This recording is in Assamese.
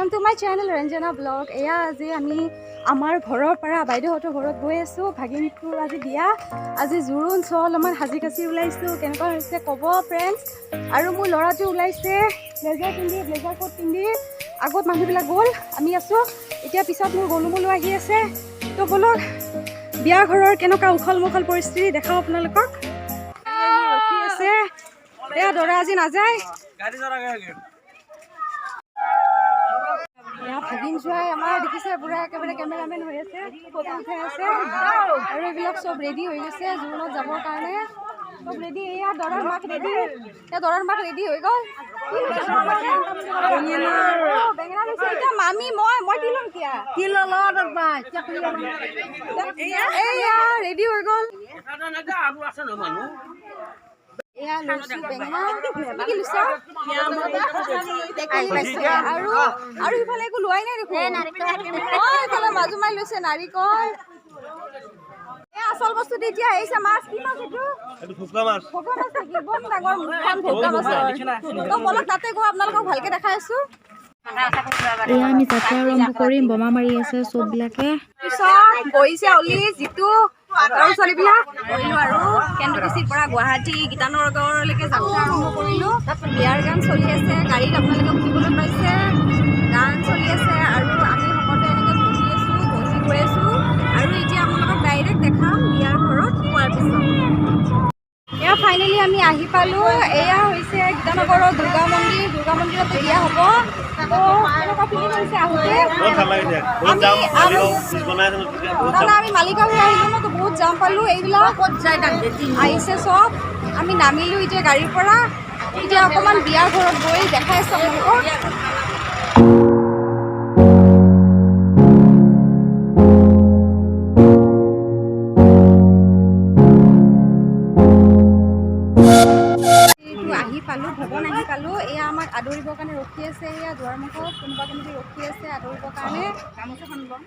Welcome to my channel Ranjana blog. एया আজি আমি আমাৰ ঘৰৰ পৰা বাইদেউহঁতৰ ঘৰত গৈ আছোঁ। ভাগিনটোৰ আজি বিয়া, আজি জোৰোণ চ অলপমান সাজি কাচি ওলাইছোঁ। কেনেকুৱা হৈছে ক'ব ফ্ৰেণ্ডছ। আৰু মোৰ ল'ৰাটো ওলাইছে ব্লেজাৰ কোট পিন্ধি। আগত মানুহবিলাক গ'ল, আমি আছোঁ এতিয়া। পিছত মোৰ গলুমলো আহি আছে। তো বলক বিয়া ঘৰৰ কেনেকুৱা উখল মুখল পৰিস্থিতি দেখাওঁ আপোনালোকক। ৰখি আছে, এয়া দৰা আজি নাযায়। ভাগিন জোৱাই আমাৰ দেখিছে পুৰা একেবাৰে কেমেৰামেন হৈ আছে, ফটো উঠাই আছে। আৰু এইবিলাক চব ৰেডি হৈ গৈছে জোৰোণত যাবৰ কাৰণে। চব ৰেডি। এয়া দৰাৰ মাক ৰেডি, হৈ গ'ল। বেঙেনা লৈছে এতিয়া মামী। মই কি ল'ম এতিয়া? এয়া ৰেডি হৈ গ'ল। এয়া লৈছো বেঙেনা। কি লৈছা? আৰু ইফালে একো লোৱাই নাই দেখোন। ইফালে মাজুমাই লৈছে নাৰিকল। আচল বস্তু এতিয়া আহিছে মাছ। কি মাছ এইটো? ভোকা মাছ নেকি? বম ডাঙৰ মুখখন ভোকা মাছৰ। তো বলক তাতে গৈ আপোনালোকক ভালকে দেখাই আছো। এয়া আমি যাত্ৰা আৰম্ভ কৰিম। বোমা মাৰি আছে চববিলাকে। পিছত বহিছে অলি জিতু আৰু ছোৱালীবিলাক কৰিলোঁ। আৰু কেন্দুকুছিৰ পৰা গুৱাহাটী গীতানগৰলৈকে যাত্ৰা আৰম্ভ কৰিলোঁ। বিয়াৰ গান চলি আছে, গাড়ীত আপোনালোকে শুনিবলৈ পাইছে গান চলি আছে। আৰু আমি সকলোৱে এনেকৈ বহি গৈ আছোঁ। আৰু এতিয়া আপোনালোকক ডাইৰেক্ট দেখাম বিয়াৰ ঘৰত পোৱাৰ পিছত। এয়া ফাইনেলি আমি আহি পালোঁ। এয়া হৈছে গীতানগৰৰ দুৰ্গা মন্দিৰতে বিয়া হ'ব। আমি মালিগাঁও হৈ আহিলোঁ ন, তো বহুত জাম পালোঁ। এইবিলাক আহিছে চব। আমি নামিলোঁ এতিয়া গাড়ীৰ পৰা। এতিয়া অকণমান বিয়াৰ ঘৰত গৈ দেখাই আছোঁ আপোনালোকক। আহি পালোঁ, ভৱন আহি পালোঁ। এয়া আমাক আদৰিবৰ কাৰণে ৰখি আছে। এয়া দুৱাৰমুখত কোনোবা ৰখি আছে আদৰিবৰ কাৰণে। গামোচাখন ল'ম।